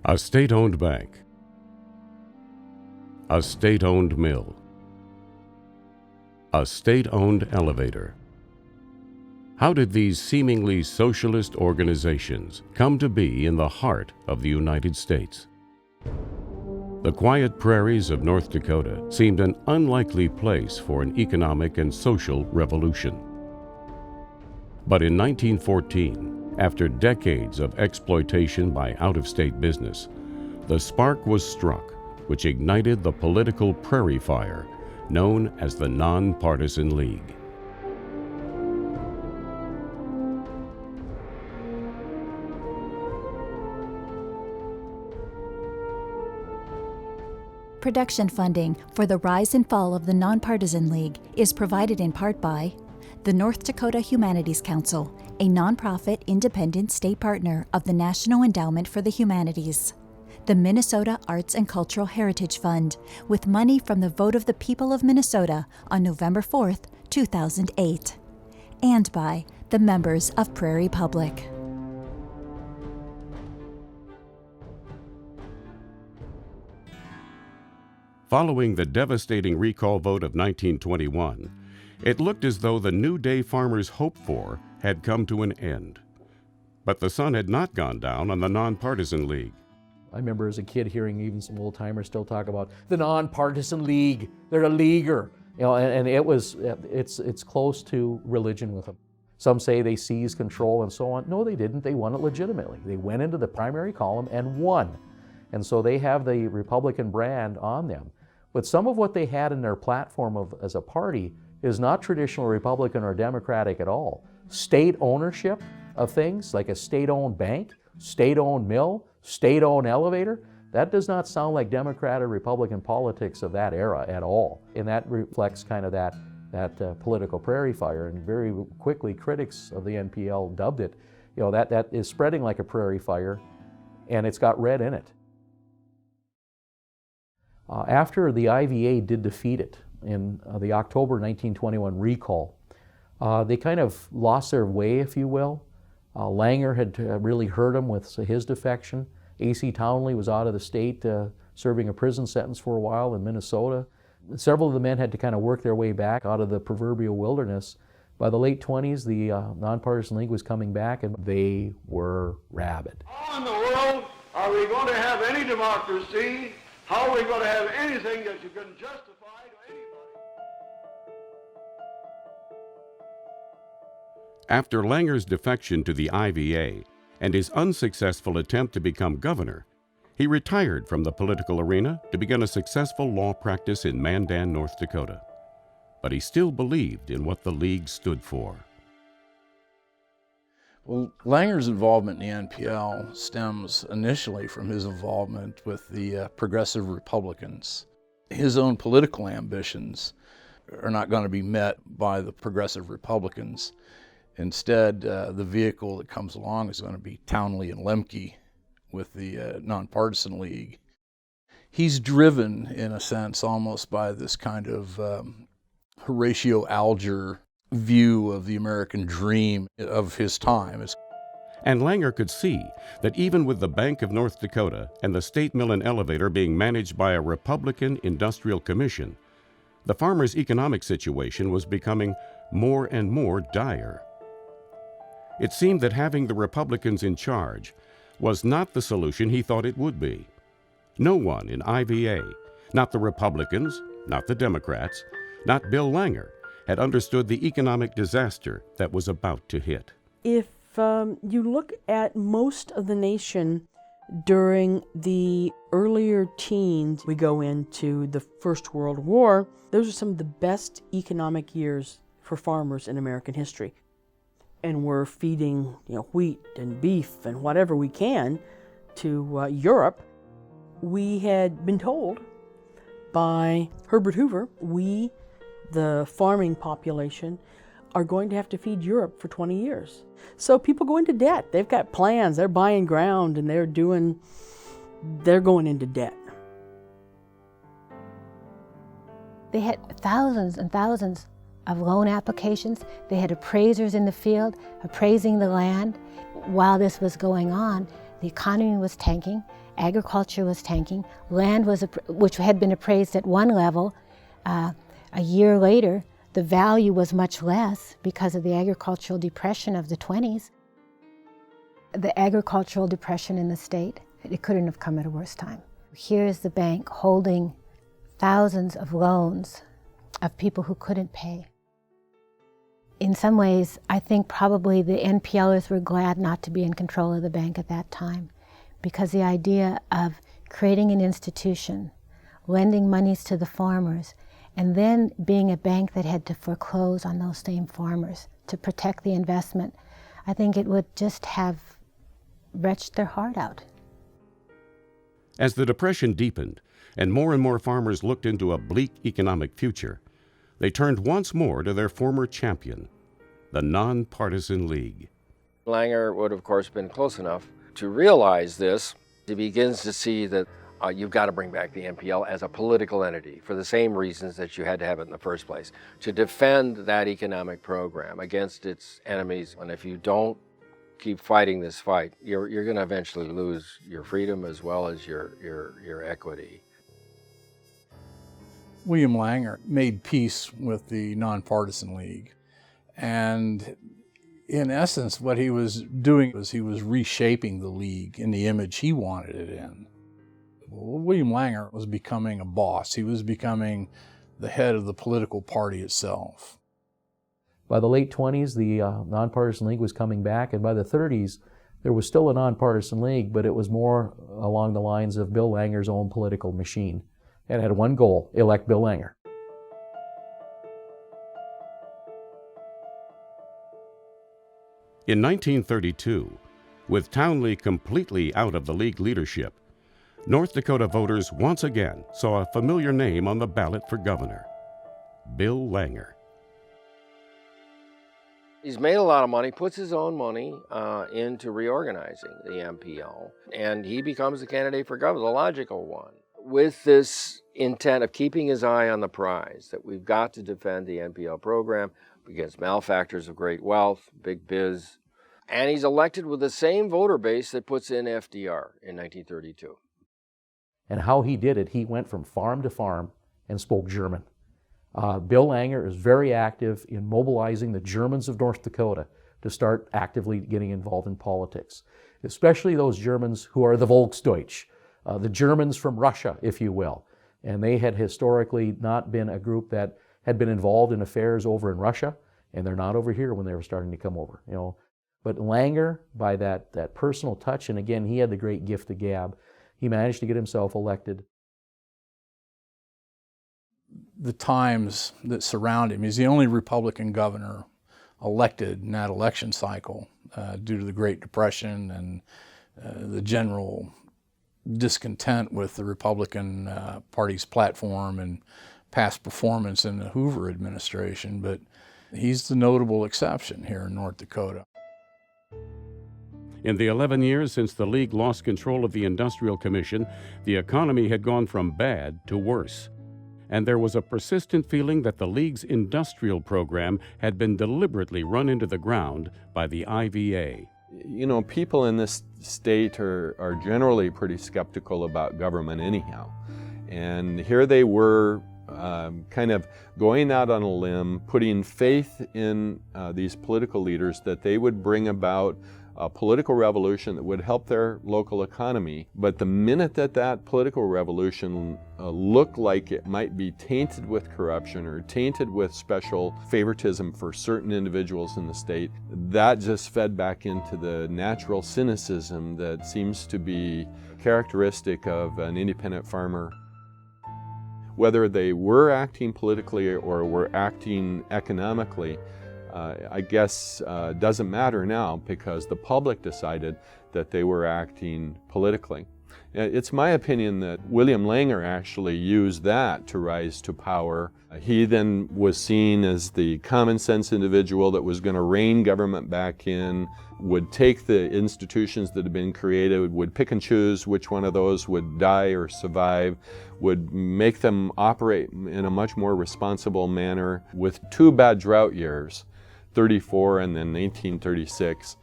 A state-owned bank, a state-owned mill, a state-owned elevator. How did these seemingly socialist organizations come to be in the heart of the United States? The quiet prairies of North Dakota seemed an unlikely place for an economic and social revolution. But in 1914, after decades of exploitation by out-of-state business, the spark was struck, which ignited the political prairie fire known as the Nonpartisan League. Production funding for the rise and fall of the Nonpartisan League is provided in part by the North Dakota Humanities Council, a nonprofit independent state partner of the National Endowment for the Humanities, the Minnesota Arts and Cultural Heritage Fund, with money from the vote of the people of Minnesota on November 4th, 2008, and by the members of Prairie Public. Following the devastating recall vote of 1921, it looked as though the new day farmers hoped for had come to an end. But the sun had not gone down on the Nonpartisan League. I remember as a kid hearing even some old-timers still talk about the Nonpartisan League. They're a leaguer, and it's close to religion with them. Some say they seized control and so on. No, they didn't. They won it legitimately. They went into the primary column and won. And so they have the Republican brand on them. But some of what they had in their platform as a party is not traditional Republican or Democratic at all. State ownership of things like a state-owned bank, state-owned mill, state-owned elevator, that does not sound like Democrat or Republican politics of that era at all. And that reflects kind of that political prairie fire. And very quickly, critics of the NPL dubbed it, that is spreading like a prairie fire, and it's got red in it. After the IVA did defeat it in the October 1921 recall, they kind of lost their way, if you will. Langer had really hurt him with his defection. A.C. Townley was out of the state serving a prison sentence for a while in Minnesota. Several of the men had to kind of work their way back out of the proverbial wilderness. By the late 20s, the Nonpartisan League was coming back, and they were rabid. How in the world are we going to have any democracy? How are we going to have anything that you can justify to anybody? After Langer's defection to the IVA and his unsuccessful attempt to become governor, he retired from the political arena to begin a successful law practice in Mandan, North Dakota. But he still believed in what the League stood for. Well, Langer's involvement in the NPL stems initially from his involvement with the Progressive Republicans. His own political ambitions are not going to be met by the Progressive Republicans. Instead, the vehicle that comes along is going to be Townley and Lemke with the Nonpartisan League. He's driven, in a sense, almost by this kind of Horatio Alger view of the American dream of his time. And Langer could see that even with the Bank of North Dakota and the state mill and elevator being managed by a Republican industrial commission, the farmers' economic situation was becoming more and more dire. It seemed that having the Republicans in charge was not the solution he thought it would be. No one in IVA, not the Republicans, not the Democrats, not Bill Langer, had understood the economic disaster that was about to hit. If you look at most of the nation during the earlier teens, we go into the First World War, those are some of the best economic years for farmers in American history. And we're feeding wheat and beef and whatever we can to Europe. We had been told by Herbert Hoover, we, the farming population, are going to have to feed Europe for 20 years. So people go into debt. They've got plans. They're buying ground and they're going into debt. They had thousands and thousands of loan applications. They had appraisers in the field appraising the land. While this was going on, the economy was tanking Agriculture was tanking. Land was, which had been appraised at one level, a year later, the value was much less because of the agricultural depression of the 20s. The agricultural depression in the state, it couldn't have come at a worse time. Here's the bank holding thousands of loans of people who couldn't pay. In some ways, I think probably the NPLers were glad not to be in control of the bank at that time, because the idea of creating an institution, lending monies to the farmers, and then being a bank that had to foreclose on those same farmers to protect the investment, I think it would just have wrenched their heart out. As the Depression deepened and more farmers looked into a bleak economic future, they turned once more to their former champion, the Nonpartisan League. Langer would, of course, been close enough to realize this. He begins to see that you've got to bring back the NPL as a political entity for the same reasons that you had to have it in the first place, to defend that economic program against its enemies. And if you don't keep fighting this fight, you're going to eventually lose your freedom as well as your equity. William Langer made peace with the Nonpartisan League, and in essence what he was doing was he was reshaping the League in the image he wanted it in. Well, William Langer was becoming a boss. He was becoming the head of the political party itself. By the late 20s, the Nonpartisan League was coming back, and by the 30s, there was still a Nonpartisan League, but it was more along the lines of Bill Langer's own political machine. It had one goal: elect Bill Langer. In 1932, with Townley completely out of the League leadership, North Dakota voters once again saw a familiar name on the ballot for governor: Bill Langer. He's made a lot of money, puts his own money into reorganizing the MPL, and he becomes the candidate for governor, the logical one, with this intent of keeping his eye on the prize, that we've got to defend the NPL program against malefactors of great wealth, big biz. And he's elected with the same voter base that puts in FDR in 1932. And how he did it, he went from farm to farm and spoke German. Bill Langer is very active in mobilizing the Germans of North Dakota to start actively getting involved in politics, especially those Germans who are the Volksdeutsch, the Germans from Russia, if you will. And they had historically not been a group that had been involved in affairs over in Russia, and they're not over here when they were starting to come over, you know. But Langer, by that personal touch, and again, he had the great gift of gab, he managed to get himself elected. The times that surround him, he's the only Republican governor elected in that election cycle due to the Great Depression and the general discontent with the Republican Party's platform and past performance in the Hoover administration. But he's the notable exception here in North Dakota. In the 11 years since the League lost control of the Industrial Commission, the economy had gone from bad to worse. And there was a persistent feeling that the League's industrial program had been deliberately run into the ground by the IVA. You know, people in this state are generally pretty skeptical about government anyhow. And here they were kind of going out on a limb, putting faith in these political leaders that they would bring about a political revolution that would help their local economy. But the minute that political revolution looked like it might be tainted with corruption or tainted with special favoritism for certain individuals in the state, that just fed back into the natural cynicism that seems to be characteristic of an independent farmer. Whether they were acting politically or were acting economically, I guess doesn't matter now, because the public decided that they were acting politically. It's my opinion that William Langer actually used that to rise to power. He then was seen as the common sense individual that was going to rein government back in, would take the institutions that had been created, would pick and choose which one of those would die or survive, would make them operate in a much more responsible manner. With two bad drought years, 34 and then 1936.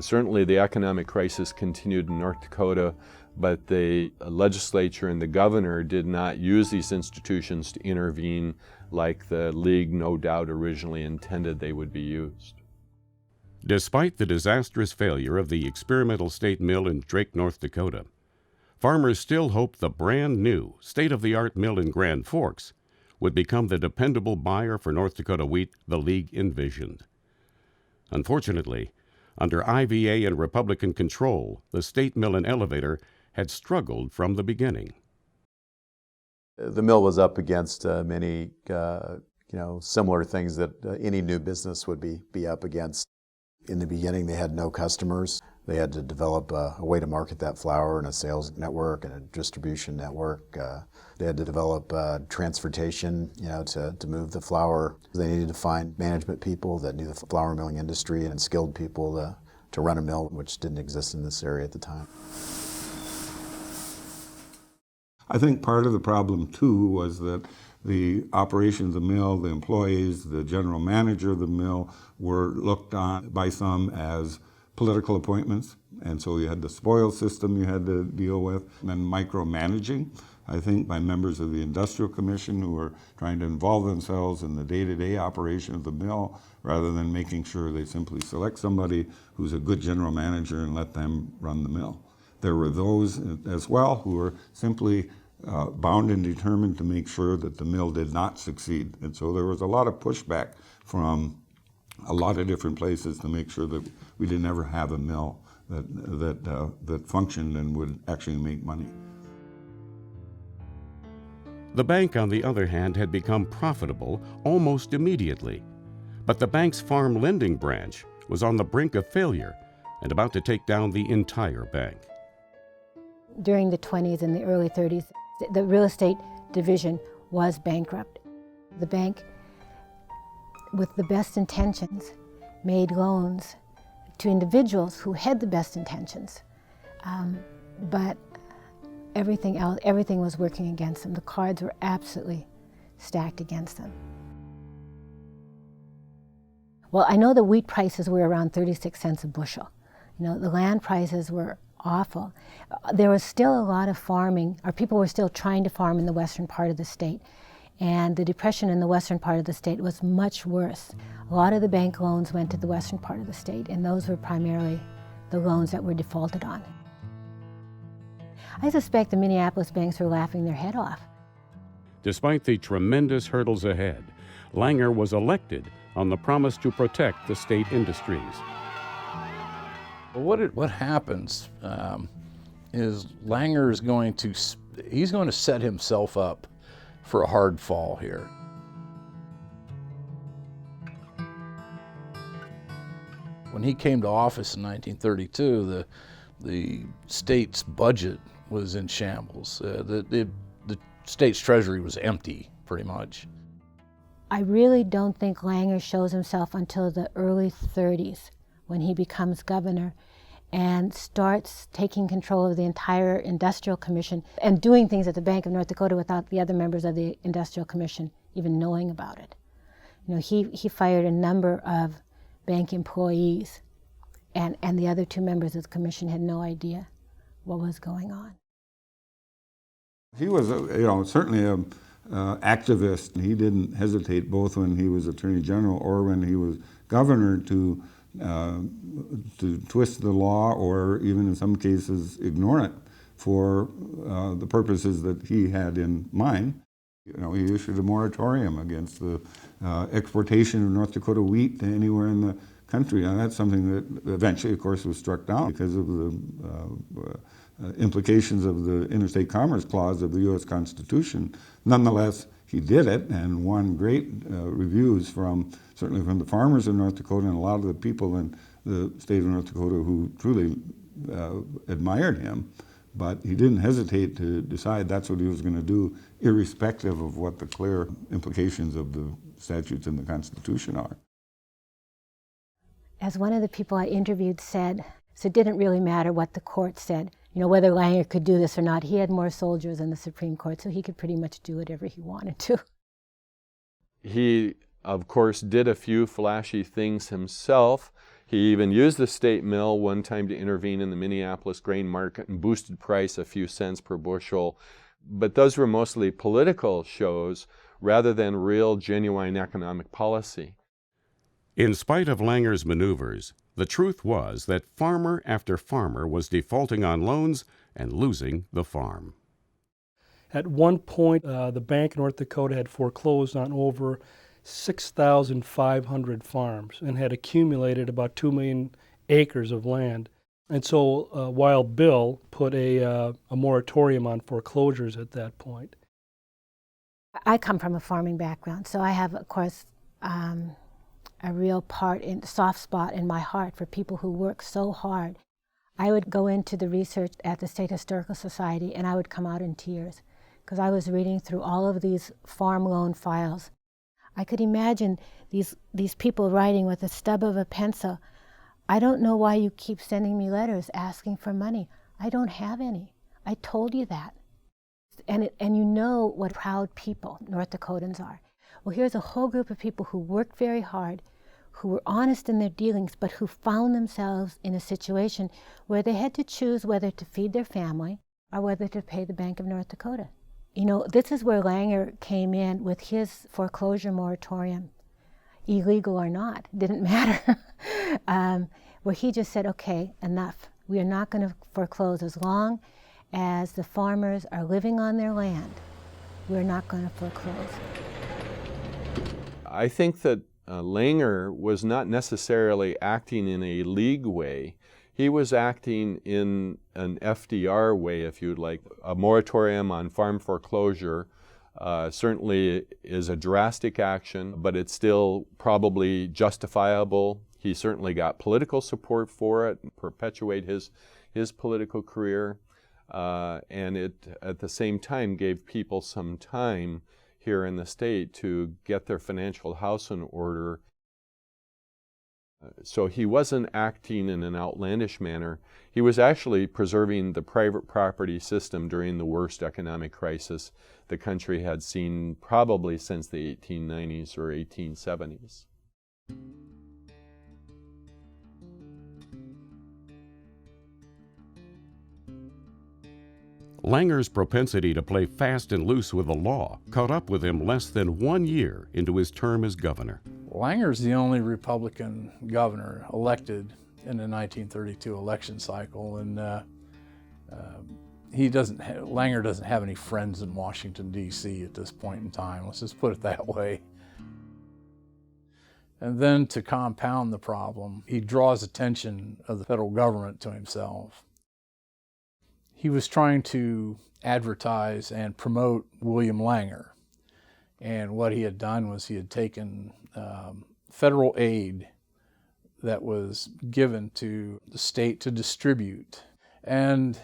Certainly the economic crisis continued in North Dakota but the legislature and the governor did not use these institutions to intervene like the League no doubt originally intended they would be used. Despite the disastrous failure of the experimental state mill in Drake, North Dakota, farmers still hoped the brand new, state-of-the-art mill in Grand Forks would become the dependable buyer for North Dakota wheat the League envisioned. Unfortunately, under IVA and Republican control, the state mill and elevator had struggled from the beginning. The mill was up against many similar things that any new business would be up against. In the beginning, they had no customers. They had to develop a way to market that flour and a sales network and a distribution network. They had to develop transportation, to move the flour. They needed to find management people that knew the flour milling industry and skilled people to run a mill, which didn't exist in this area at the time. I think part of the problem, too, was that the operation of the mill, the employees, the general manager of the mill were looked on by some as political appointments. And so you had the spoil system you had to deal with, and then micromanaging, I think, by members of the Industrial Commission who were trying to involve themselves in the day-to-day operation of the mill rather than making sure they simply select somebody who's a good general manager and let them run the mill. There were those as well who were simply bound and determined to make sure that the mill did not succeed. And so there was a lot of pushback from a lot of different places to make sure that we didn't ever have a mill that functioned and would actually make money. The bank, on the other hand, had become profitable almost immediately. But the bank's farm lending branch was on the brink of failure and about to take down the entire bank. During the 20s and the early 30s, the real estate division was bankrupt. The bank, with the best intentions, made loans to individuals who had the best intentions, but everything was working against them. The cards were absolutely stacked against them. Well, I know the wheat prices were around 36 cents a bushel. The land prices were awful. There was still a lot of farming, or people were still trying to farm in the western part of the state. And the depression in the western part of the state was much worse. A lot of the bank loans went to the western part of the state, and those were primarily the loans that were defaulted on. I suspect the Minneapolis banks were laughing their head off. Despite the tremendous hurdles ahead, Langer was elected on the promise to protect the state industries. Well, what happens is Langer is going to set himself up for a hard fall here. When he came to office in 1932, the state's budget was in shambles. The state's treasury was empty, pretty much. I really don't think Langer shows himself until the early 30s, when he becomes governor and starts taking control of the entire Industrial Commission and doing things at the Bank of North Dakota without the other members of the Industrial Commission even knowing about it. He fired a number of bank employees, and the other two members of the commission had no idea what was going on. He was, certainly an activist. He didn't hesitate, both when he was Attorney General or when he was governor, to twist the law, or even in some cases ignore it for the purposes that he had in mind. He issued a moratorium against the exportation of North Dakota wheat to anywhere in the country. Now, that's something that eventually, of course, was struck down because of the implications of the Interstate Commerce Clause of the U.S. Constitution. Nonetheless, he did it and won great reviews certainly from the farmers in North Dakota and a lot of the people in the state of North Dakota who truly admired him. But he didn't hesitate to decide that's what he was going to do, irrespective of what the clear implications of the statutes in the Constitution are. As one of the people I interviewed said, so it didn't really matter what the court said, whether Langer could do this or not. He had more soldiers than the Supreme Court, so he could pretty much do whatever he wanted to. He, of course, did a few flashy things himself. He even used the state mill one time to intervene in the Minneapolis grain market and boosted price a few cents per bushel. But those were mostly political shows rather than real, genuine economic policy. In spite of Langer's maneuvers, the truth was that farmer after farmer was defaulting on loans and losing the farm. At one point, the Bank of North Dakota had foreclosed on over 6,500 farms and had accumulated about 2 million acres of land. And so Wild Bill put a moratorium on foreclosures at that point. I come from a farming background, so I have, of course, a real soft spot in my heart for people who work so hard. I would go into the research at the State Historical Society and I would come out in tears because I was reading through all of these farm loan files. I could imagine these people writing with a stub of a pencil, "I don't know why you keep sending me letters asking for money. I don't have any. I told you that." And you know what proud people North Dakotans are. Well, here's a whole group of people who worked very hard, who were honest in their dealings, but who found themselves in a situation where they had to choose whether to feed their family or whether to pay the Bank of North Dakota. You know, this is where Langer came in with his foreclosure moratorium, illegal or not, didn't matter, where he just said, okay, enough. We are not going to foreclose as long as the farmers are living on their land. We're not going to foreclose. I think that Langer was not necessarily acting in a league way. He was acting in an FDR way, if you'd like. A moratorium on farm foreclosure certainly is a drastic action, but it's still probably justifiable. He certainly got political support for it, perpetuate his political career, and it at the same time gave people some time here in the state to get their financial house in order. So he wasn't acting in an outlandish manner. He was actually preserving the private property system during the worst economic crisis the country had seen probably since the 1890s or 1870s. Langer's propensity to play fast and loose with the law caught up with him less than 1 year into his term as governor. Langer's the only Republican governor elected in the 1932 election cycle, and Langer doesn't have any friends in Washington, D.C. at this point in time. Let's just put it that way. And then to compound the problem, he draws attention of the federal government to himself. He was trying to advertise and promote William Langer. And what he had done was he had taken federal aid that was given to the state to distribute. And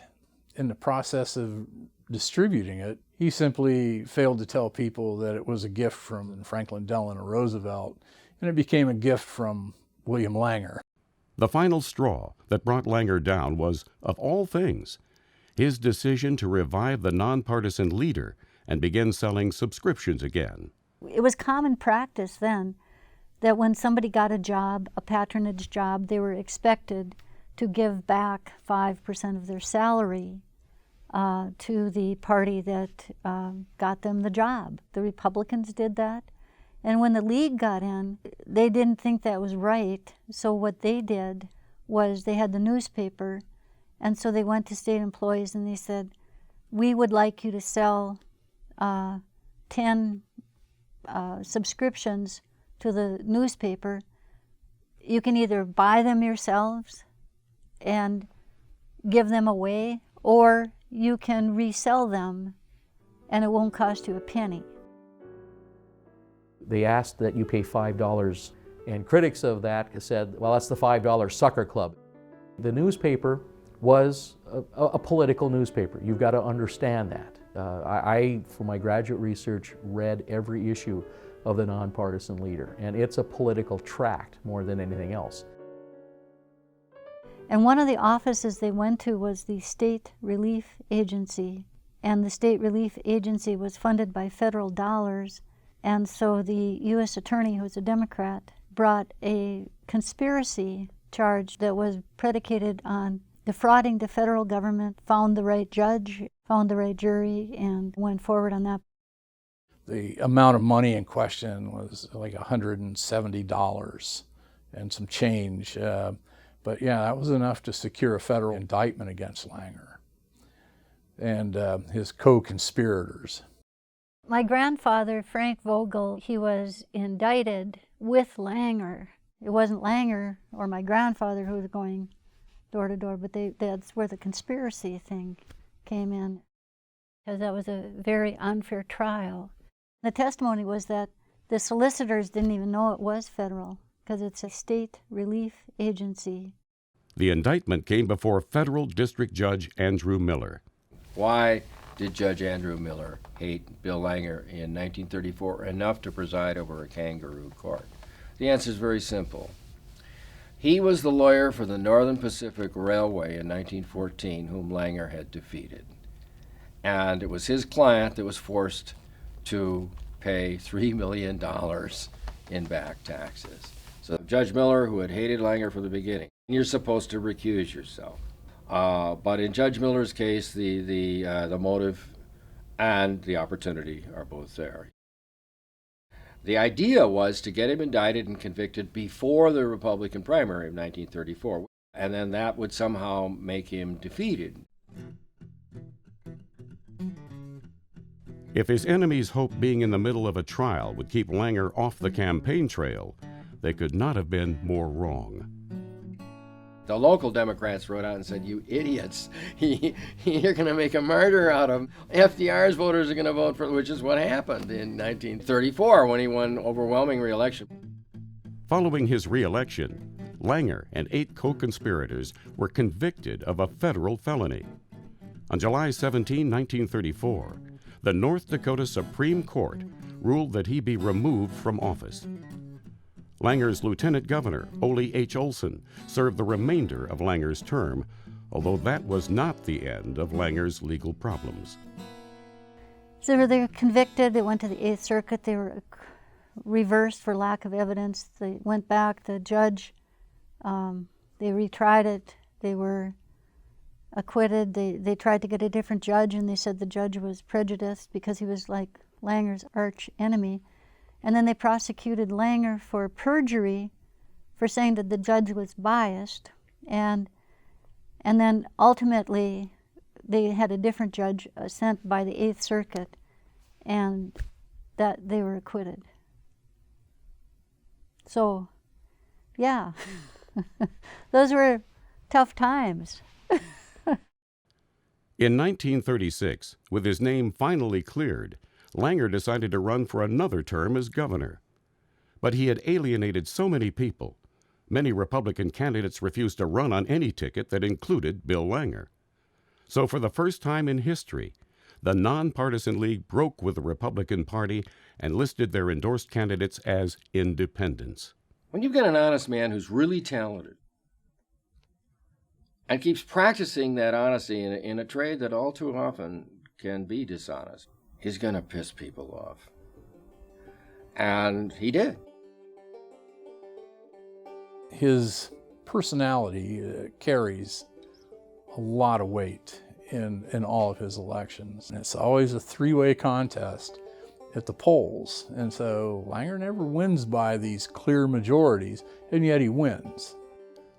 in the process of distributing it, he simply failed to tell people that it was a gift from Franklin Delano Roosevelt, and it became a gift from William Langer. The final straw that brought Langer down was, of all things, his decision to revive the Nonpartisan Leader and begin selling subscriptions again. It was common practice then that when somebody got a job, a patronage job, they were expected to give back 5% of their salary to the party that got them the job. The Republicans did that. And when the League got in, they didn't think that was right. So what they did was they had the newspaper, and so they went to state employees and they said, we would like you to sell 10 subscriptions to the newspaper. You can either buy them yourselves and give them away, or you can resell them and it won't cost you a penny. They asked that you pay $5, and critics of that said, well, that's the $5 sucker club. The newspaper was a political newspaper. You've got to understand that. I, for my graduate research, read every issue of the Nonpartisan Leader, and it's a political tract more than anything else. And one of the offices they went to was the State Relief Agency, and the State Relief Agency was funded by federal dollars, and so the U.S. Attorney, who's a Democrat, brought a conspiracy charge that was predicated on defrauding the federal government, found the right judge, found the right jury, and went forward on that. The amount of money in question was like $170 and some change. But yeah, that was enough to secure a federal indictment against Langer and his co-conspirators. My grandfather, Frank Vogel, he was indicted with Langer. It wasn't Langer or my grandfather who was going door to door, but that's where the conspiracy thing came in, because that was a very unfair trial. The testimony was that the solicitors didn't even know it was federal, because it's a state relief agency. The indictment came before federal district judge Andrew Miller. Why did Judge Andrew Miller hate Bill Langer in 1934 enough to preside over a kangaroo court? The answer is very simple. He was the lawyer for the Northern Pacific Railway in 1914 whom Langer had defeated. And it was his client that was forced to pay $3 million in back taxes. So Judge Miller, who had hated Langer from the beginning, you're supposed to recuse yourself. But in Judge Miller's case, the motive and the opportunity are both there. The idea was to get him indicted and convicted before the Republican primary of 1934, and then that would somehow make him defeated. If his enemies hoped being in the middle of a trial would keep Langer off the campaign trail, they could not have been more wrong. The local Democrats wrote out and said, "You idiots, you're going to make a martyr out of him. FDR's voters are going to vote for," which is what happened in 1934 when he won overwhelming re-election. Following his re-election, Langer and 8 co-conspirators were convicted of a federal felony. On July 17, 1934, the North Dakota Supreme Court ruled that he be removed from office. Langer's lieutenant governor, Ole H. Olson, served the remainder of Langer's term, although that was not the end of Langer's legal problems. So they were convicted, they went to the 8th Circuit, they were reversed for lack of evidence, they went back, the judge, they retried it, they were acquitted, they tried to get a different judge, and they said the judge was prejudiced because he was like Langer's arch enemy. And then they prosecuted Langer for perjury, for saying that the judge was biased. And then ultimately, they had a different judge sent by the 8th Circuit, and that they were acquitted. So, yeah, those were tough times. In 1936, with his name finally cleared, Langer decided to run for another term as governor. But he had alienated so many people, many Republican candidates refused to run on any ticket that included Bill Langer. So for the first time in history, the Nonpartisan League broke with the Republican Party and listed their endorsed candidates as independents. When you've got an honest man who's really talented and keeps practicing that honesty in a trade that all too often can be dishonest, he's going to piss people off. And he did. His personality carries a lot of weight in all of his elections. And it's always a three-way contest at the polls. And so Langer never wins by these clear majorities, and yet he wins.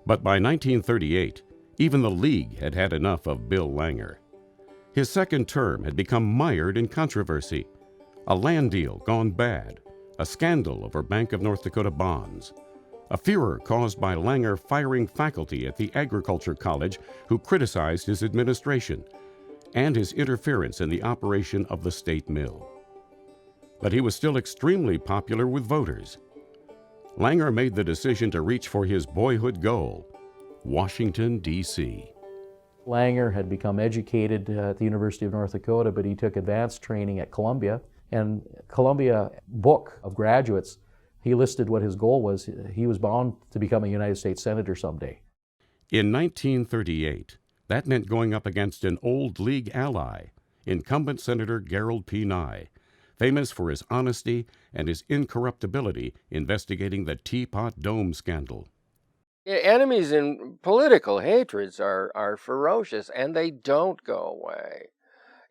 But by 1938, even the League had had enough of Bill Langer. His second term had become mired in controversy, a land deal gone bad, a scandal over Bank of North Dakota bonds, a furor caused by Langer firing faculty at the Agriculture College who criticized his administration, and his interference in the operation of the state mill. But he was still extremely popular with voters. Langer made the decision to reach for his boyhood goal, Washington, D.C. Langer had become educated at the University of North Dakota, but he took advanced training at Columbia. And Columbia book of graduates, he listed what his goal was. He was bound to become a United States Senator someday. In 1938, that meant going up against an old League ally, incumbent Senator Gerald P. Nye, famous for his honesty and his incorruptibility investigating the Teapot Dome scandal. Enemies and political hatreds are ferocious, and they don't go away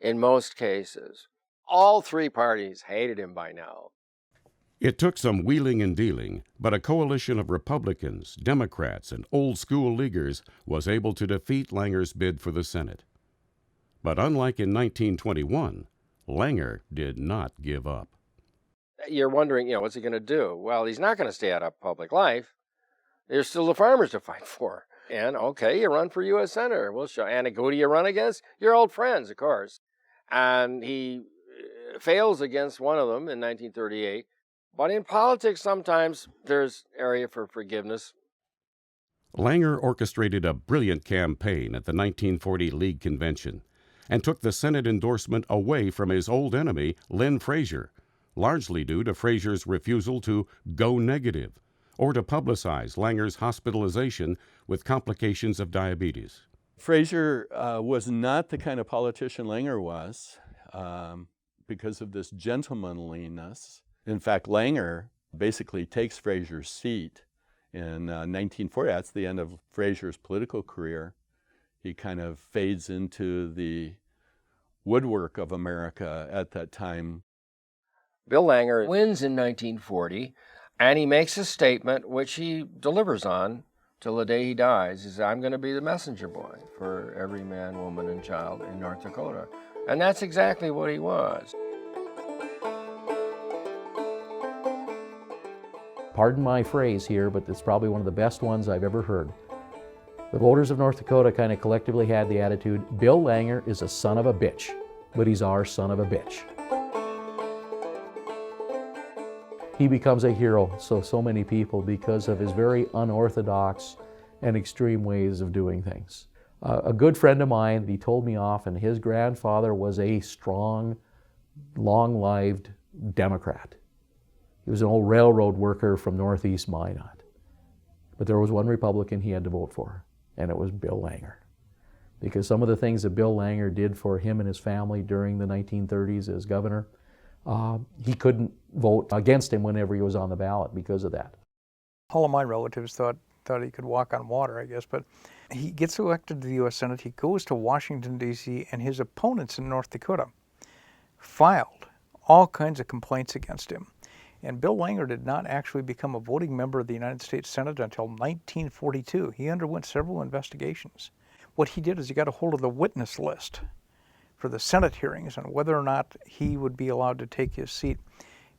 in most cases. All three parties hated him by now. It took some wheeling and dealing, but a coalition of Republicans, Democrats, and old-school Leaguers was able to defeat Langer's bid for the Senate. But unlike in 1921, Langer did not give up. You're wondering, what's he going to do? Well, he's not going to stay out of public life. There's still the farmers to fight for. And, okay, you run for U.S. Senator. We'll show. And who do you run against? Your old friends, of course. And he fails against one of them in 1938. But in politics, sometimes there's area for forgiveness. Langer orchestrated a brilliant campaign at the 1940 League Convention and took the Senate endorsement away from his old enemy, Lynn Frazier, largely due to Frazier's refusal to go negative or to publicize Langer's hospitalization with complications of diabetes. Frazier was not the kind of politician Langer was because of this gentlemanliness. In fact, Langer basically takes Frazier's seat in 1940. That's the end of Frazier's political career. He kind of fades into the woodwork of America at that time. Bill Langer wins in 1940, and he makes a statement which he delivers on till the day he dies. He says, I'm going to be the messenger boy for every man, woman, and child in North Dakota. And that's exactly what he was. Pardon my phrase here, but it's probably one of the best ones I've ever heard. The voters of North Dakota kind of collectively had the attitude, Bill Langer is a son of a bitch, but he's our son of a bitch. He becomes a hero to so many people because of his very unorthodox and extreme ways of doing things. A good friend of mine, he told me often, his grandfather was a strong, long-lived Democrat. He was an old railroad worker from Northeast Minot. But there was one Republican he had to vote for, and it was Bill Langer. Because some of the things that Bill Langer did for him and his family during the 1930s as governor, he couldn't vote against him whenever he was on the ballot because of that. All of my relatives thought he could walk on water, I guess, but he gets elected to the U.S. Senate. He goes to Washington, D.C., and his opponents in North Dakota filed all kinds of complaints against him. And Bill Langer did not actually become a voting member of the United States Senate until 1942. He underwent several investigations. What he did is he got a hold of the witness list for the Senate hearings and whether or not he would be allowed to take his seat.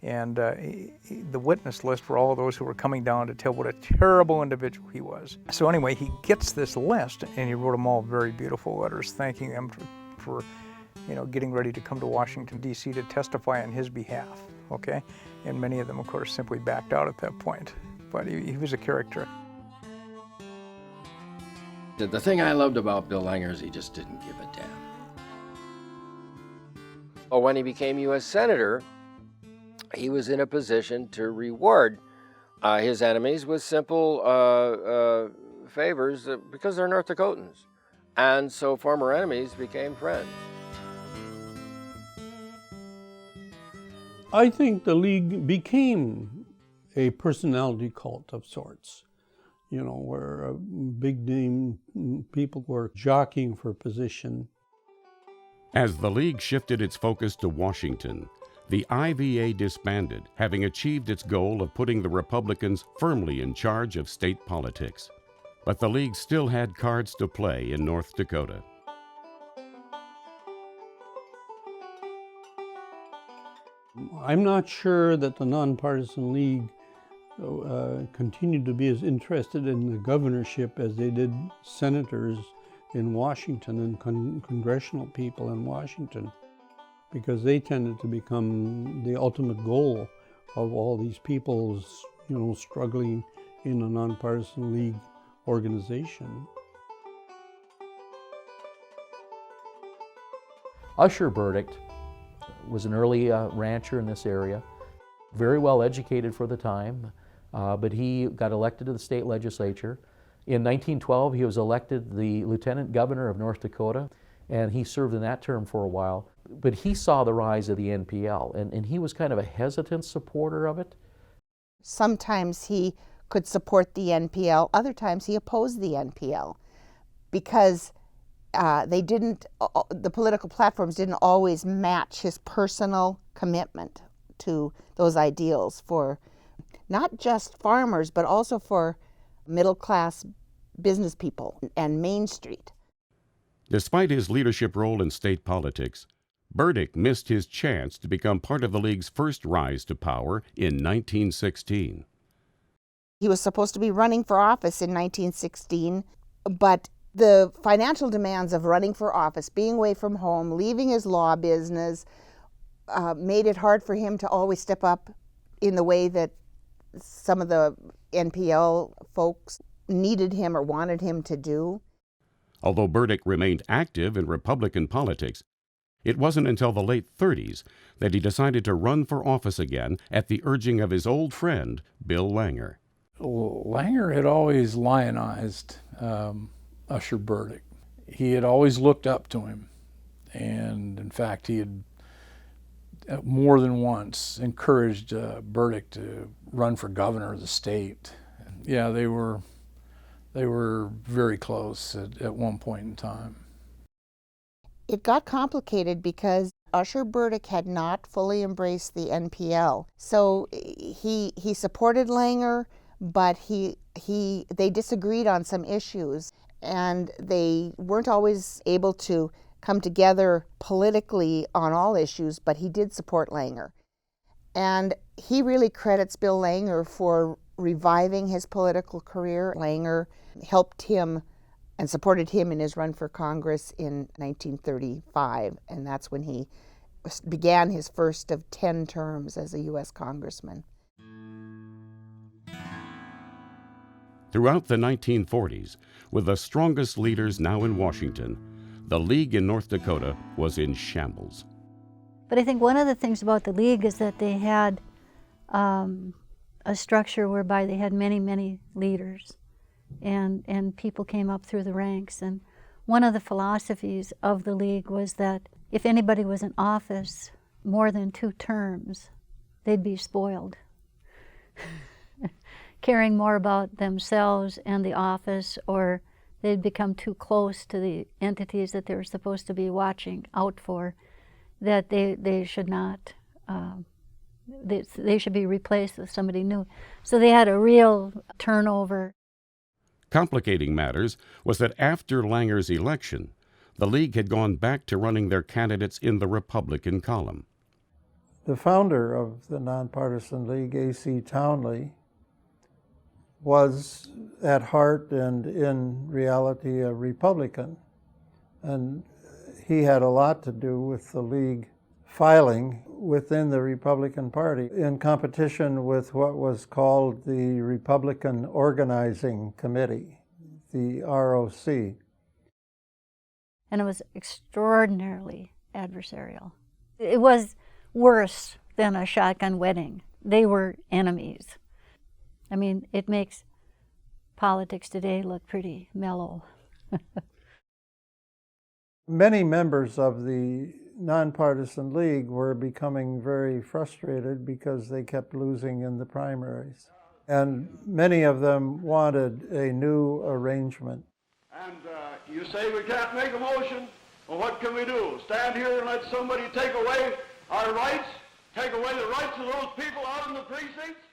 And the witness list were all of those who were coming down to tell what a terrible individual he was. So anyway, he gets this list, and he wrote them all very beautiful letters thanking them for getting ready to come to Washington, D.C. to testify on his behalf, okay? And many of them, of course, simply backed out at that point. But he was a character. The thing I loved about Bill Langer is he just didn't give a damn. Well, when he became U.S. Senator, he was in a position to reward his enemies with simple favors because they're North Dakotans. And so former enemies became friends. I think the League became a personality cult of sorts, where big name people were jockeying for position. As the League shifted its focus to Washington, the IVA disbanded, having achieved its goal of putting the Republicans firmly in charge of state politics. But the League still had cards to play in North Dakota. I'm not sure that the Nonpartisan League continued to be as interested in the governorship as they did senators in Washington and congressional people in Washington, because they tended to become the ultimate goal of all these people's, struggling in a Nonpartisan League organization. Usher Burdick was an early rancher in this area, very well educated for the time, but he got elected to the state legislature. In 1912, he was elected the lieutenant governor of North Dakota, and he served in that term for a while. But he saw the rise of the NPL, and he was kind of a hesitant supporter of it. Sometimes he could support the NPL. Other times he opposed the NPL because the political platforms didn't always match his personal commitment to those ideals for not just farmers, but also for middle-class business people and Main Street. Despite his leadership role in state politics, Burdick missed his chance to become part of the League's first rise to power in 1916. He was supposed to be running for office in 1916, but the financial demands of running for office, being away from home, leaving his law business, made it hard for him to always step up in the way that some of the NPL folks needed him or wanted him to do. Although Burdick remained active in Republican politics, it wasn't until the late 30s that he decided to run for office again at the urging of his old friend, Bill Langer. Langer had always lionized Usher Burdick. He had always looked up to him, and in fact he had more than once encouraged Burdick to run for governor of the state. Yeah, they were very close at one point in time. It got complicated because Usher Burdick had not fully embraced the NPL. So he supported Langer, but they disagreed on some issues, and they weren't always able to come together politically on all issues, but he did support Langer. And he really credits Bill Langer for reviving his political career. Langer helped him and supported him in his run for Congress in 1935, and that's when he began his first of 10 terms as a U.S. congressman. Throughout the 1940s, with the strongest leaders now in Washington, the League in North Dakota was in shambles. But I think one of the things about the League is that they had a structure whereby they had many, many leaders, and people came up through the ranks. And one of the philosophies of the League was that if anybody was in office more than 2 terms, they'd be spoiled, caring more about themselves and the office, or they'd become too close to the entities that they were supposed to be watching out for, that they should not, they should be replaced with somebody new. So they had a real turnover. Complicating matters was that after Langer's election, the League had gone back to running their candidates in the Republican column. The founder of the Nonpartisan League, A.C. Townley, was at heart and in reality a Republican. And he had a lot to do with the League filing within the Republican Party in competition with what was called the Republican Organizing Committee, the ROC. And it was extraordinarily adversarial. It was worse than a shotgun wedding. They were enemies. I mean, it makes politics today look pretty mellow. Many members of the Nonpartisan League were becoming very frustrated because they kept losing in the primaries. And many of them wanted a new arrangement. And you say we can't make a motion? Well, what can we do? Stand here and let somebody take away our rights? Take away the rights of those people out in the precincts?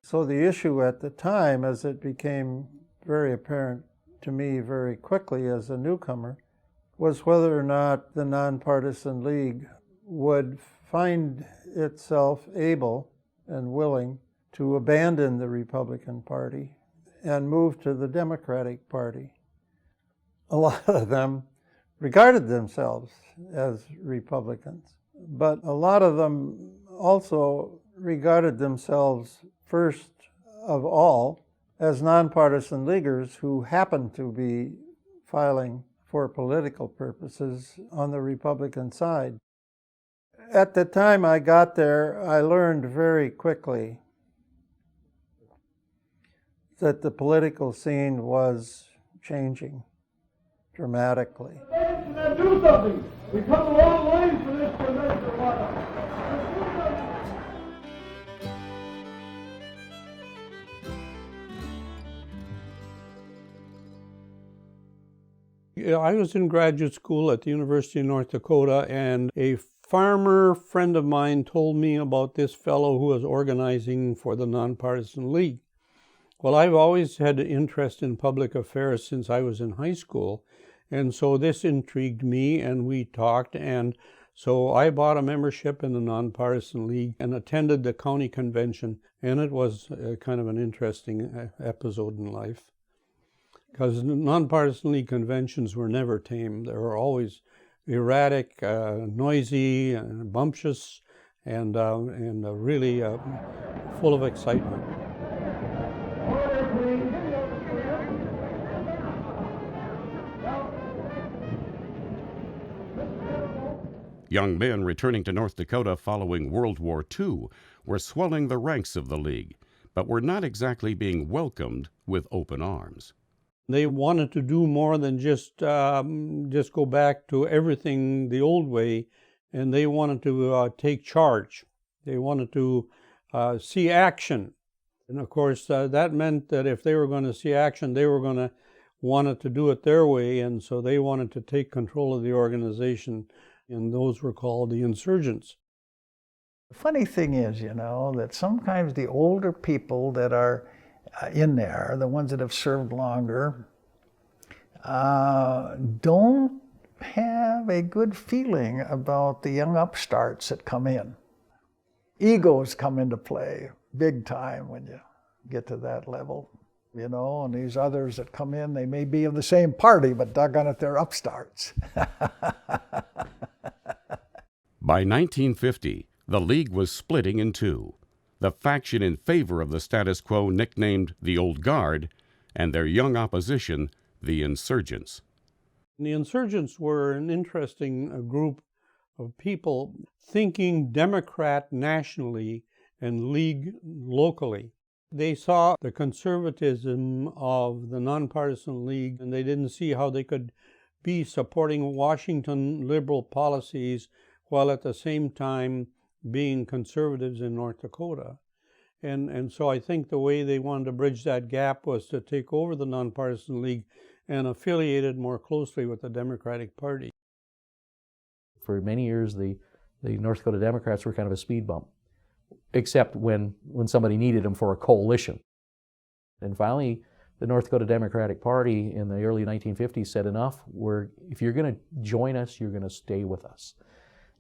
So the issue at the time, as it became very apparent to me very quickly as a newcomer, was whether or not the Nonpartisan League would find itself able and willing to abandon the Republican Party and move to the Democratic Party. A lot of them regarded themselves as Republicans, but a lot of them also regarded themselves first of all as nonpartisan leaguers who happened to be filing for political purposes on the Republican side. At the time I got there, I learned very quickly that the political scene was changing dramatically. Do something. We come a long way for this to measure water. I was in graduate school at the University of North Dakota, and a farmer friend of mine told me about this fellow who was organizing for the Nonpartisan League. Well, I've always had an interest in public affairs since I was in high school, and so this intrigued me, and we talked, and so I bought a membership in the Nonpartisan League and attended the county convention, and it was kind of an interesting episode in life. Because Nonpartisan League conventions were never tame. They were always erratic, noisy, bumptious, and really full of excitement. Young men returning to North Dakota following World War II were swelling the ranks of the League, but were not exactly being welcomed with open arms. They wanted to do more than just go back to everything the old way, and they wanted to take charge. They wanted to see action. And of course, that meant that if they were going to see action, they were going to want to do it their way, and so they wanted to take control of the organization, and those were called the Insurgents. The funny thing is, you know, that sometimes the older people that are in there, the ones that have served longer, don't have a good feeling about the young upstarts that come in. Egos come into play big time when you get to that level, you know, and these others that come in, they may be of the same party, but doggone it, they're upstarts. By 1950, the League was splitting in two. The faction in favor of the status quo, nicknamed the Old Guard, and their young opposition, the Insurgents. The Insurgents were an interesting group of people thinking Democrat nationally and League locally. They saw the conservatism of the Nonpartisan League, and they didn't see how they could be supporting Washington liberal policies while at the same time being conservatives in North Dakota. And so I think the way they wanted to bridge that gap was to take over the Nonpartisan League and affiliate it more closely with the Democratic Party. For many years, the North Dakota Democrats were kind of a speed bump, except when somebody needed them for a coalition. And finally, the North Dakota Democratic Party in the early 1950s said, enough, if you're going to join us, you're going to stay with us.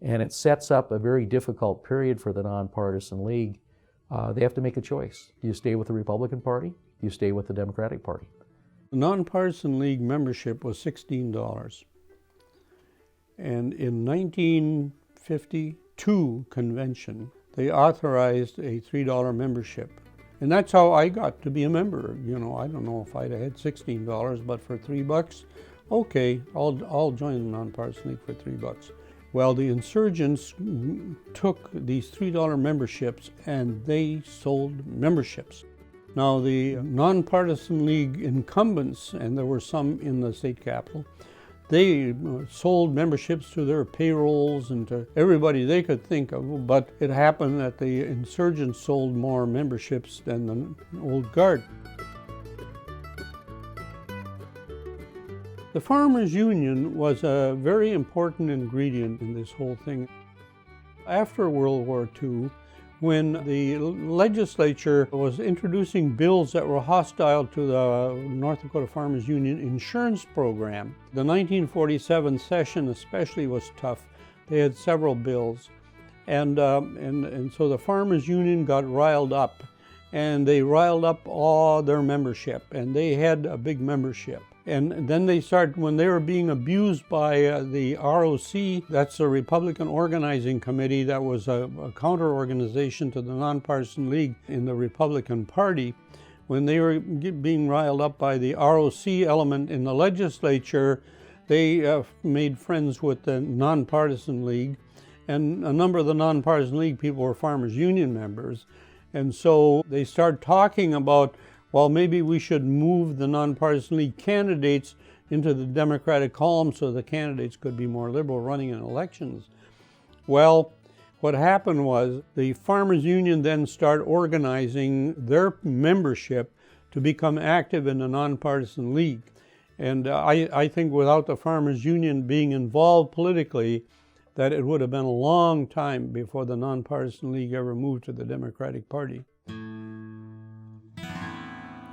And it sets up a very difficult period for the Nonpartisan League. They have to make a choice. Do you stay with the Republican Party? Do you stay with the Democratic Party? The Nonpartisan League membership was $16. And in 1952 convention, they authorized a $3 membership. And that's how I got to be a member. You know, I don't know if I'd had $16, but for $3, okay, I'll join the Nonpartisan League for $3. Well, the Insurgents took these $3 memberships and they sold memberships. Now, the Nonpartisan League incumbents, and there were some in the state capitol, they sold memberships to their payrolls and to everybody they could think of, but it happened that the Insurgents sold more memberships than the Old Guard. The Farmers Union was a very important ingredient in this whole thing. After World War II, when the legislature was introducing bills that were hostile to the North Dakota Farmers Union insurance program, the 1947 session especially was tough. They had several bills. And so the Farmers Union got riled up, and they riled up all their membership, and they had a big membership. And then they started, when they were being abused by the ROC, that's the Republican Organizing Committee, that was a counter-organization to the Nonpartisan League in the Republican Party. When they were being riled up by the ROC element in the legislature, they made friends with the Nonpartisan League, and a number of the Nonpartisan League people were Farmers Union members. And so they started talking about, well, maybe we should move the Nonpartisan League candidates into the Democratic column so the candidates could be more liberal running in elections. Well, what happened was the Farmers Union then started organizing their membership to become active in the Nonpartisan League. And I think without the Farmers Union being involved politically, that it would have been a long time before the Nonpartisan League ever moved to the Democratic Party.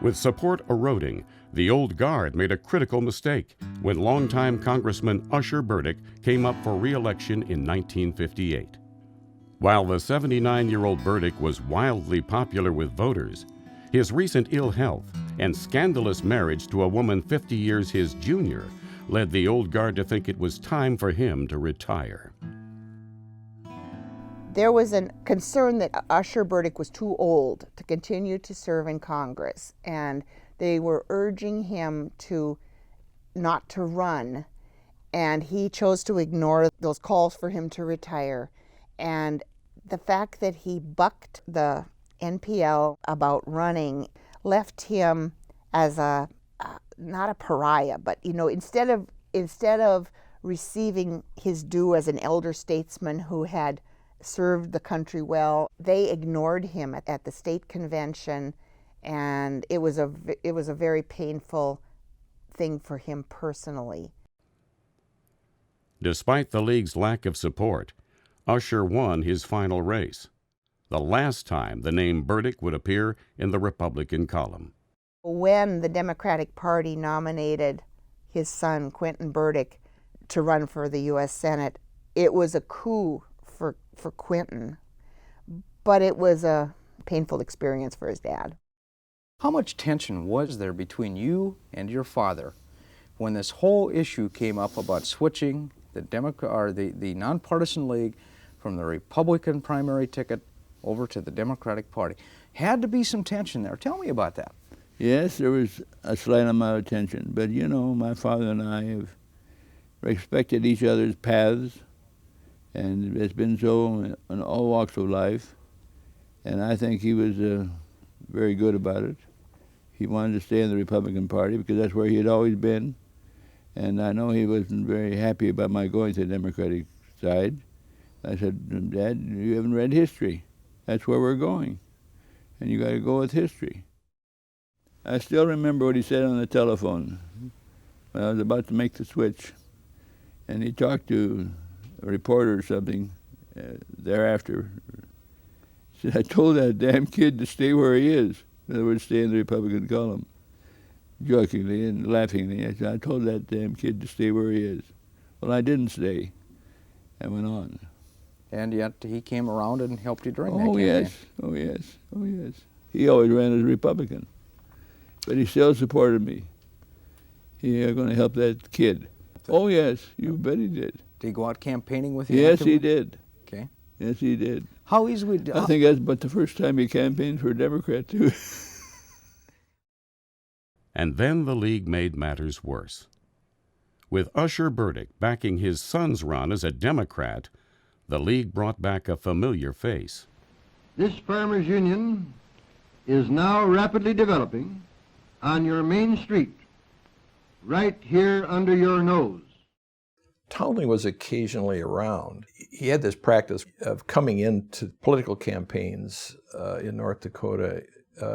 With support eroding, the old guard made a critical mistake when longtime Congressman Usher Burdick came up for re-election in 1958. While the 79-year-old Burdick was wildly popular with voters, his recent ill health and scandalous marriage to a woman 50 years his junior led the old guard to think it was time for him to retire. There was a concern that Usher Burdick was too old to continue to serve in Congress, and they were urging him not to run, and he chose to ignore those calls for him to retire. And the fact that he bucked the NPL about running left him as not a pariah, but instead of receiving his due as an elder statesman who had served the country well, they ignored him at the state convention, and it was a very painful thing for him personally. Despite the League's lack of support, Usher won his final race, the last time the name Burdick would appear in the Republican column. When the Democratic Party nominated his son, Quentin Burdick, to run for the U.S. Senate, it was a coup for Quentin, but it was a painful experience for his dad. How much tension was there between you and your father when this whole issue came up about switching the Nonpartisan League from the Republican primary ticket over to the Democratic Party? Had to be some tension there. Tell me about that. Yes, there was a slight amount of tension, but my father and I have respected each other's paths, and it's been so in all walks of life, and I think he was very good about it. He wanted to stay in the Republican Party because that's where he had always been, and I know he wasn't very happy about my going to the Democratic side. I said, Dad, you haven't read history. That's where we're going, and you got to go with history. I still remember what he said on the telephone when I was about to make the switch, and he talked to a reporter or something thereafter. He said, I told that damn kid to stay where he is. In other words, stay in the Republican column. Jokingly and laughingly, I said, I told that damn kid to stay where he is. Well, I didn't stay. I went on. And yet he came around and helped you during that campaign. Yes. Oh, yes. Oh, yes. He always ran as a Republican. But he still supported me. He was going to help that kid. Oh, yes. You bet he did. Did he go out campaigning with you? Yes, he did. Okay. Yes, he did. How easy would... I think that's but the first time he campaigned for a Democrat, too. And then the League made matters worse. With Usher Burdick backing his son's run as a Democrat, the League brought back a familiar face. This farmers' union is now rapidly developing on your main street, right here under your nose. Townley was occasionally around. He had this practice of coming into political campaigns in North Dakota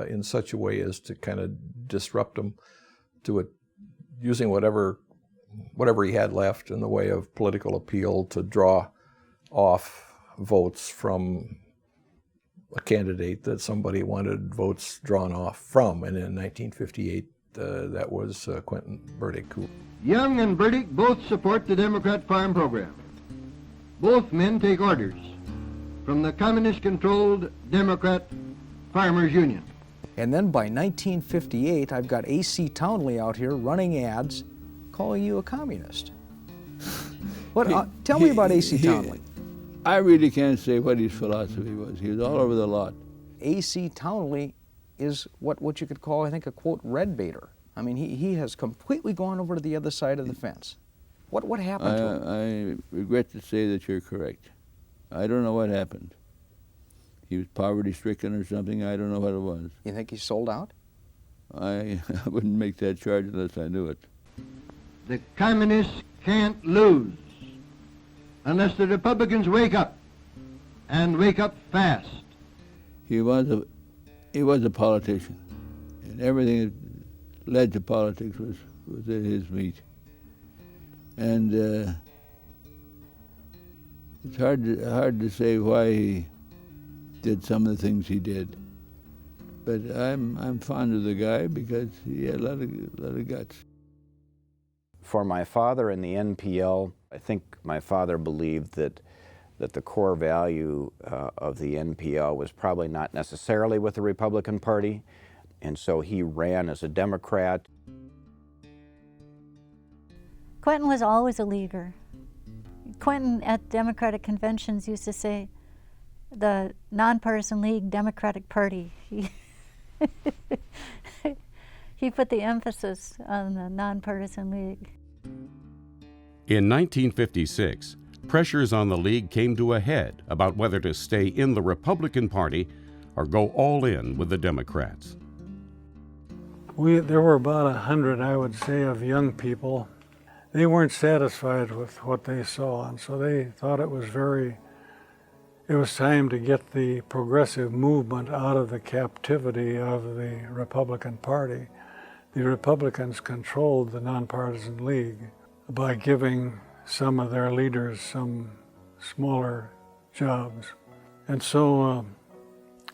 in such a way as to kind of disrupt them to it, using whatever he had left in the way of political appeal to draw off votes from a candidate that somebody wanted votes drawn off from. And in 1958, that was Quentin Burdick. Young and Burdick both support the Democrat Farm Program. Both men take orders from the communist-controlled Democrat Farmers Union. And then by 1958, I've got A.C. Townley out here running ads calling you a communist. Tell me about A.C. Townley. I really can't say what his philosophy was. He was all over the lot. A.C. Townley is what you could call, I think, a, quote, red baiter. I mean, he has completely gone over to the other side of the fence. What happened to him? I regret to say that you're correct. I don't know what happened. He was poverty-stricken or something. I don't know what it was. You think he sold out? I wouldn't make that charge unless I knew it. The communists can't lose unless the Republicans wake up, and wake up fast. He was a politician, and everything that led to politics was at his meat. And it's hard to say why he did some of the things he did. But I'm fond of the guy because he had a lot of guts. For my father in the NPL, I think my father believed that the core value of the NPL was probably not necessarily with the Republican Party, and so he ran as a Democrat. Quentin was always a leaguer. Quentin at Democratic conventions used to say, the Nonpartisan League Democratic Party. He put the emphasis on the Nonpartisan League. In 1956, pressures on the League came to a head about whether to stay in the Republican Party or go all in with the Democrats. There were about 100, I would say, of young people. They weren't satisfied with what they saw, and so they thought it was time to get the progressive movement out of the captivity of the Republican Party. The Republicans controlled the Nonpartisan League by giving some of their leaders some smaller jobs. And so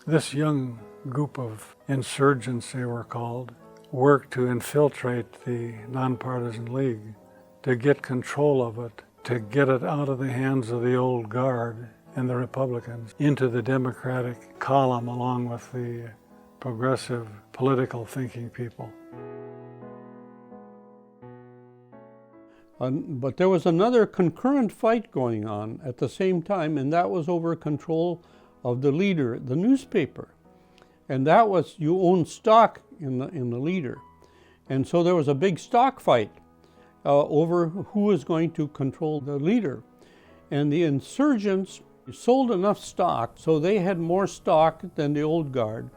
this young group of insurgents, they were called, worked to infiltrate the Nonpartisan League, to get control of it, to get it out of the hands of the old guard and the Republicans into the Democratic column along with the progressive political thinking people. But there was another concurrent fight going on at the same time, and that was over control of the leader, the newspaper. And that was, you owned stock in the leader. And so there was a big stock fight over who was going to control the leader. And the insurgents sold enough stock, so they had more stock than the old guard.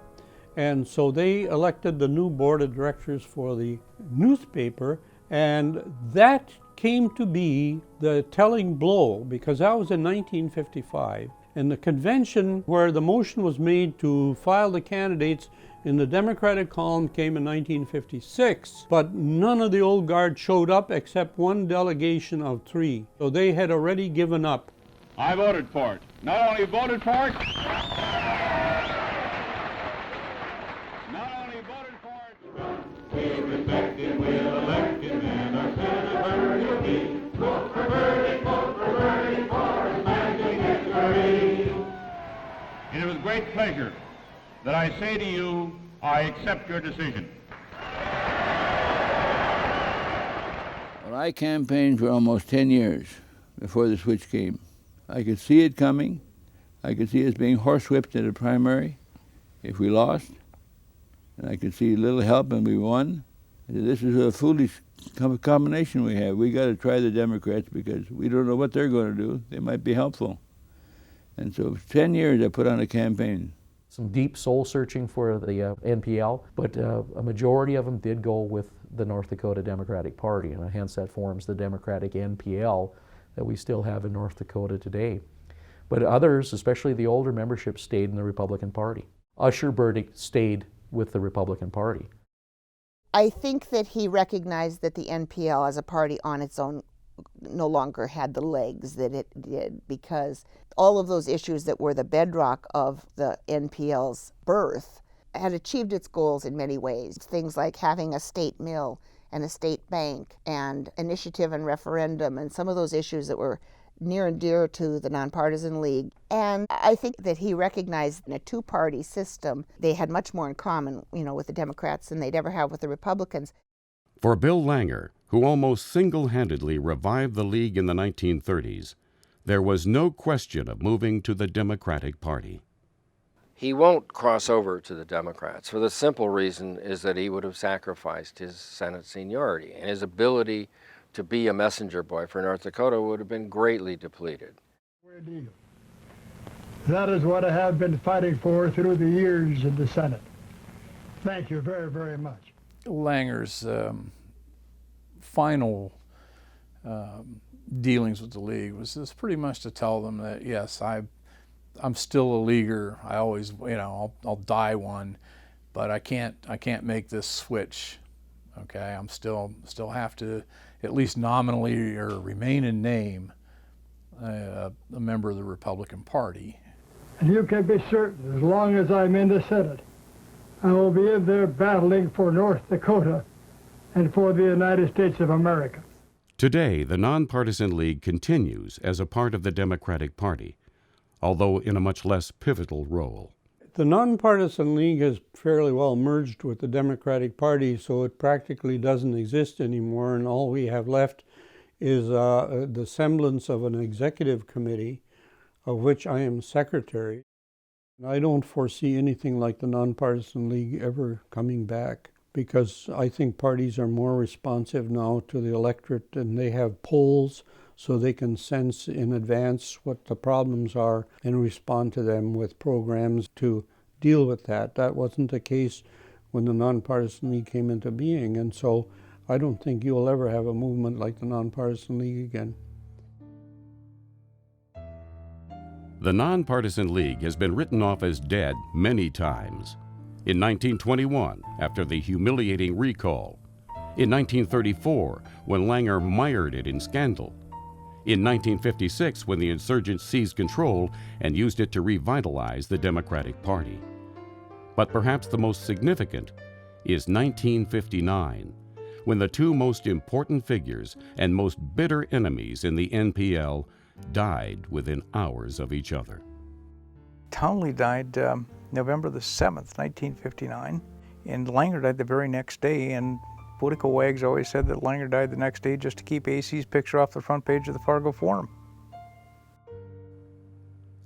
And so they elected the new board of directors for the newspaper, and that came to be the telling blow, because that was in 1955. And the convention where the motion was made to file the candidates in the Democratic column came in 1956, but none of the old guard showed up except one delegation of 3. So they had already given up. I voted for it. Not only voted for it, we respected, we'll elected men, our senator you'll be. Vote for Bernie for his magic victory. It is with great pleasure that I say to you, I accept your decision. Well, I campaigned for almost 10 years before the switch came. I could see it coming. I could see us being horsewhipped in a primary if we lost. And I could see little help and we won. I said, this is a foolish combination we have. We got to try the Democrats because we don't know what they're going to do. They might be helpful. And so for 10 years I put on a campaign. Some deep soul searching for the NPL, but a majority of them did go with the North Dakota Democratic Party, and hence that forms the Democratic NPL that we still have in North Dakota today. But others, especially the older membership, stayed in the Republican Party. Usher Burdick stayed with the Republican Party. I think that he recognized that the NPL as a party on its own no longer had the legs that it did, because all of those issues that were the bedrock of the NPL's birth had achieved its goals in many ways. Things like having a state mill and a state bank and initiative and referendum and some of those issues that were near and dear to the Nonpartisan League. And I think that he recognized in a two-party system, they had much more in common, with the Democrats than they'd ever have with the Republicans. For Bill Langer, who almost single-handedly revived the League in the 1930s, there was no question of moving to the Democratic Party. He won't cross over to the Democrats for the simple reason is that he would have sacrificed his Senate seniority, and his ability to be a messenger boy for North Dakota would have been greatly depleted. That is what I have been fighting for through the years in the Senate. Thank you very, very much. Langer's final dealings with the League was just pretty much to tell them that, yes, I'm still a leaguer. I always, I'll die one, but I can't make this switch Okay, I'm still have to, at least nominally or remain in name, a member of the Republican Party. And you can be certain, as long as I'm in the Senate, I will be in there battling for North Dakota and for the United States of America. Today, the Nonpartisan League continues as a part of the Democratic Party, although in a much less pivotal role. The Nonpartisan League has fairly well merged with the Democratic Party, so it practically doesn't exist anymore, and all we have left is the semblance of an executive committee, of which I am secretary. I don't foresee anything like the Nonpartisan League ever coming back, because I think parties are more responsive now to the electorate, and they have polls so they can sense in advance what the problems are and respond to them with programs to deal with that. That wasn't the case when the Nonpartisan League came into being, and so I don't think you'll ever have a movement like the Nonpartisan League again. The Nonpartisan League has been written off as dead many times. In 1921, after the humiliating recall. In 1934, when Langer mired it in scandal. In 1956, when the Insurgents seized control and used it to revitalize the Democratic Party. But perhaps the most significant is 1959, when the two most important figures and most bitter enemies in the NPL died within hours of each other. Townley died November the 7th, 1959, and Langer died the very next day, and political wags always said that Langer died the next day just to keep AC's picture off the front page of the Fargo Forum.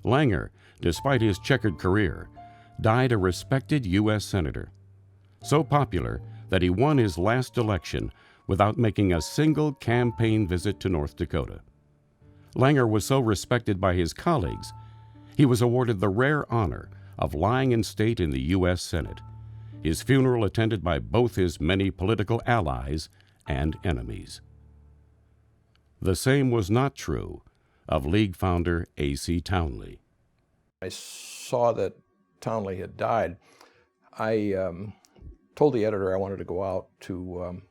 Langer, despite his checkered career, died a respected U.S. Senator, so popular that he won his last election without making a single campaign visit to North Dakota. Langer was so respected by his colleagues, he was awarded the rare honor of lying in state in the U.S. Senate, his funeral attended by both his many political allies and enemies. The same was not true of League founder A.C. Townley. I saw that Townley had died. I told the editor I wanted to go out to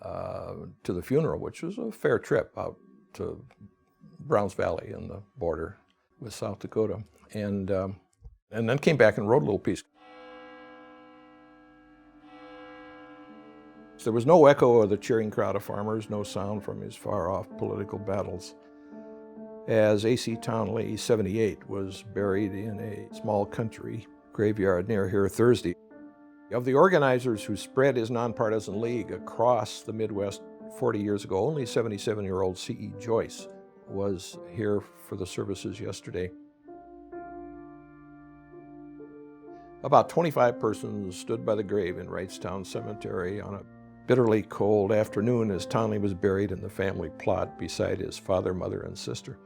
the funeral, which was a fair trip out to Browns Valley in the border with South Dakota, and then came back and wrote a little piece. There was no echo of the cheering crowd of farmers, no sound from his far-off political battles, as A.C. Townley, 78, was buried in a small country graveyard near here Thursday. Of the organizers who spread his Nonpartisan League across the Midwest 40 years ago, only 77-year-old C.E. Joyce was here for the services yesterday. About 25 persons stood by the grave in Wrightstown Cemetery on a bitterly cold afternoon as Townley was buried in the family plot beside his father, mother, and sister.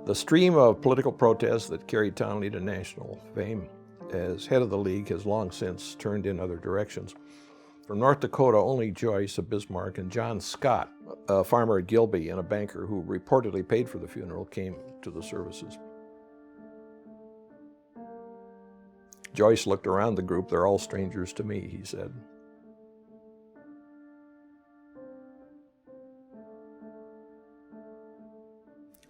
The stream of political protests that carried Townley to national fame as head of the League has long since turned in other directions. From North Dakota, only Joyce of Bismarck and John Scott, a farmer at Gilby and a banker who reportedly paid for the funeral, came to the services. Joyce looked around the group. "They're all strangers to me," he said.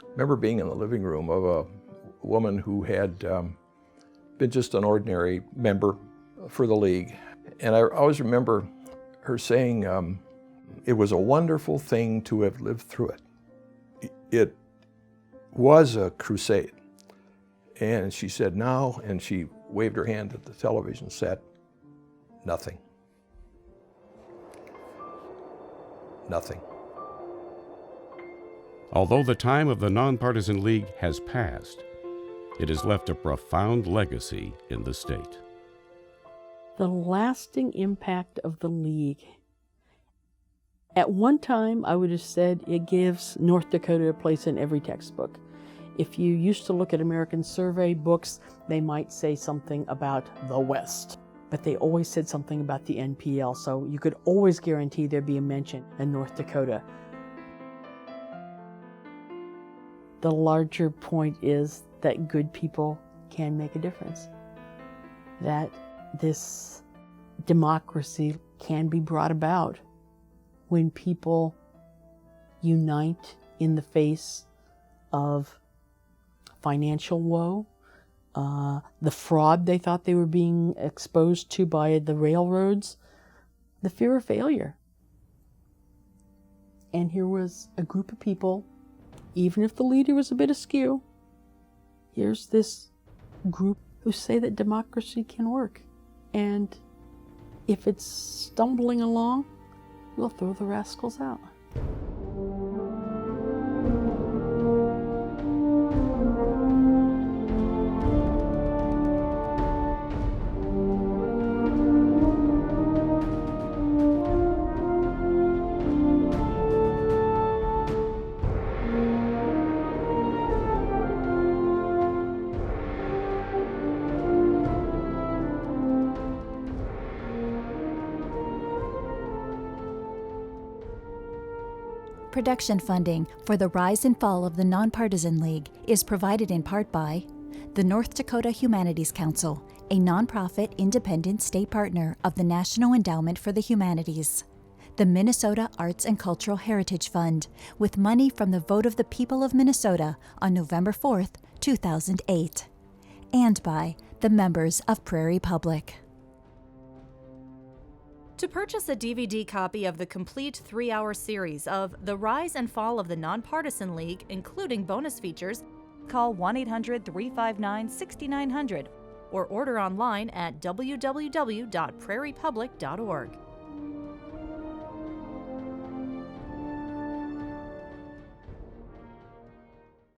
I remember being in the living room of a woman who had been just an ordinary member for the League. And I always remember her saying, it was a wonderful thing to have lived through it. It was a crusade. And she said, now, and she waved her hand at the television set, nothing. Nothing. Although the time of the Nonpartisan League has passed, it has left a profound legacy in the state. The lasting impact of the League. At one time, I would have said it gives North Dakota a place in every textbook. If you used to look at American survey books, they might say something about the West, but they always said something about the NPL, so you could always guarantee there'd be a mention in North Dakota. The larger point is that good people can make a difference. That this democracy can be brought about when people unite in the face of financial woe, the fraud they thought they were being exposed to by the railroads, the fear of failure. And here was a group of people, even if the leader was a bit askew, here's this group who say that democracy can work. And if it's stumbling along, we'll throw the rascals out. Production funding for the Rise and Fall of the Nonpartisan League is provided in part by the North Dakota Humanities Council, a nonprofit independent state partner of the National Endowment for the Humanities, the Minnesota Arts and Cultural Heritage Fund, with money from the vote of the people of Minnesota on November 4th, 2008, and by the members of Prairie Public. To purchase a DVD copy of the complete 3-hour series of The Rise and Fall of the Nonpartisan League, including bonus features, call 1-800-359-6900 or order online at www.prairiepublic.org.